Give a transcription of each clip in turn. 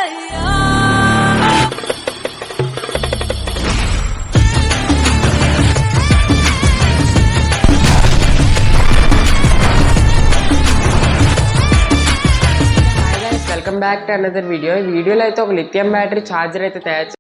Welcome back to another video. ఈ వీడియోలో అయితే ఒక లిథియం బ్యాటరీ ఛార్జర్ అయితే తయారు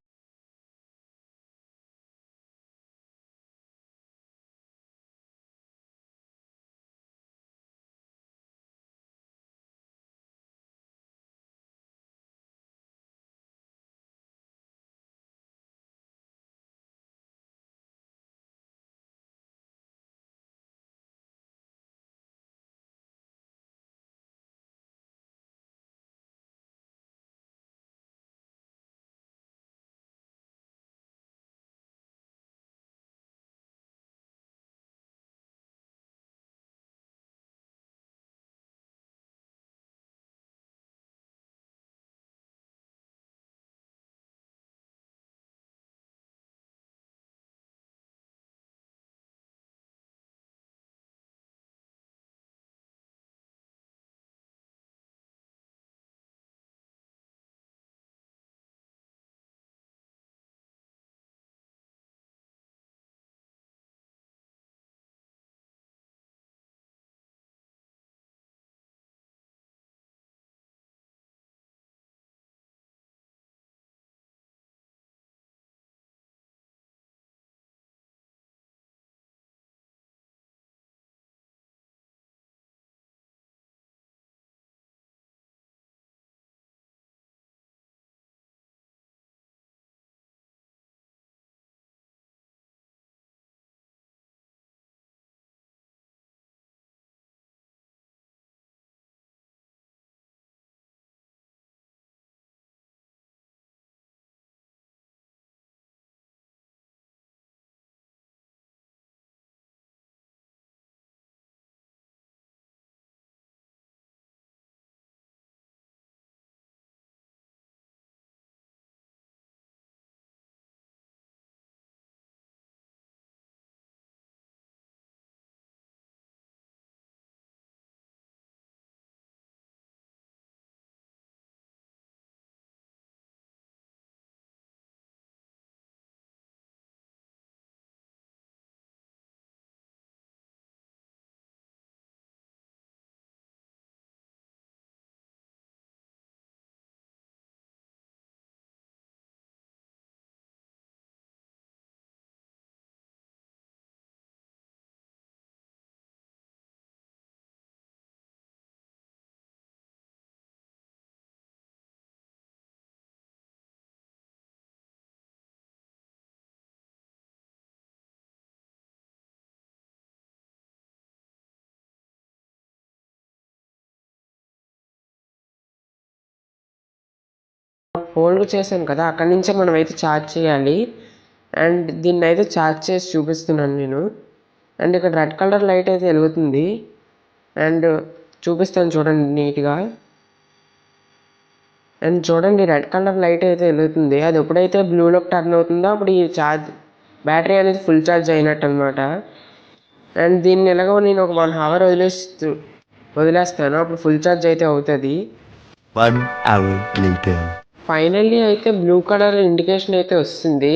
హోల్డ్ చేశాను కదా, అక్కడి నుంచే మనం అయితే ఛార్జ్ చేయాలి. అండ్ దీన్ని అయితే ఛార్జ్ చేసి చూపిస్తున్నాను నేను. అండ్ ఇక్కడ రెడ్ కలర్ లైట్ అయితే వెలుగుతుంది. అండ్ చూపిస్తాను చూడండి నీట్గా. అండ్ చూడండి, రెడ్ కలర్ లైట్ అయితే వెలుగుతుంది. అది ఎప్పుడైతే బ్లూలోకి టర్న్ అవుతుందో అప్పుడు ఈ బ్యాటరీ అనేది ఫుల్ ఛార్జ్ అయినట్టు అనమాట. అండ్ దీన్ని ఎలాగో నేను ఒక 1 hour వదిలేస్తాను, అప్పుడు ఫుల్ ఛార్జ్ అయితే అవుతుంది. 1 hour later. ఫైనల్లీ అయితే బ్లూ కలర్ ఇండికేషన్ అయితే వస్తుంది.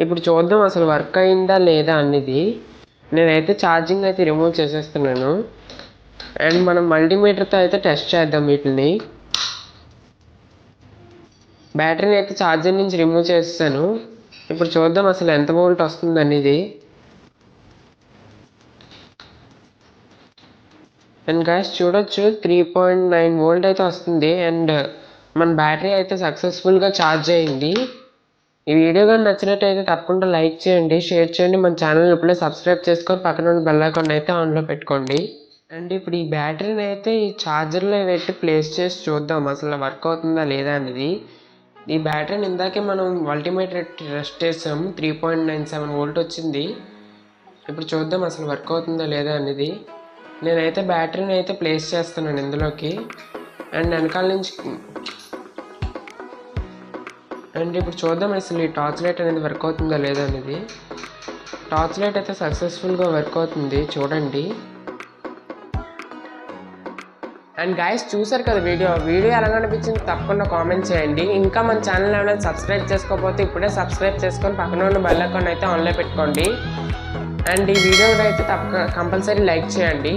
ఇప్పుడు చూద్దాం అసలు వర్క్ అయిందా లేదా అనేది. నేనైతే ఛార్జింగ్ అయితే రిమూవ్ చేసేస్తున్నాను. అండ్ మనం మల్టీమీటర్తో అయితే టెస్ట్ చేద్దాం వీటిని. బ్యాటరీని అయితే ఛార్జర్ నుంచి రిమూవ్ చేస్తాను. ఇప్పుడు చూద్దాం అసలు ఎంత వోల్ట్ వస్తుంది అనేది. అండ్ గైస్ చూడొచ్చు 3.9 volt అయితే వస్తుంది. అండ్ మన బ్యాటరీ అయితే సక్సెస్ఫుల్గా ఛార్జ్ అయింది. ఈ వీడియో కానీ నచ్చినట్టయితే తప్పకుండా లైక్ చేయండి, షేర్ చేయండి. మన ఛానల్ ఇప్పుడే సబ్స్క్రైబ్ చేసుకొని పక్కన ఉన్న బెల్ ఐకాన్ అయితే ఆన్లో పెట్టుకోండి. అండ్ ఇప్పుడు ఈ బ్యాటరీని అయితే ఈ ఛార్జర్లో పెట్టి ప్లేస్ చేసి చూద్దాం అసలు వర్క్ అవుతుందా లేదా అనేది. ఈ బ్యాటరీని ఇందాకే మనం మల్టీమీటర్ టెస్ట్ చేసాం, 3.97 volt వచ్చింది. ఇప్పుడు చూద్దాం అసలు వర్క్ అవుతుందా లేదా అనేది. నేనైతే బ్యాటరీని అయితే ప్లేస్ చేస్తున్నాను ఇందులోకి. అండ్ వెనకాల నుంచి అండ్ ఇప్పుడు చూద్దాం అసలు ఈ టార్చ్ లైట్ అనేది వర్క్ అవుతుందా లేదా అనేది. టార్చ్ లైట్ అయితే సక్సెస్ఫుల్గా వర్క్ అవుతుంది చూడండి. అండ్ గైస్ చూసారు కదా వీడియో ఎలా అనిపించింది తప్పకుండా కామెంట్ చేయండి. ఇంకా మన ఛానల్ ఏమైనా సబ్స్క్రైబ్ చేసుకోకపోతే ఇప్పుడే సబ్స్క్రైబ్ చేసుకొని పక్కన ఉన్న బెల్ ఐకాన్ అయితే ఆన్లో పెట్టుకోండి. అండ్ ఈ వీడియో అయితే కంపల్సరీ లైక్ చేయండి.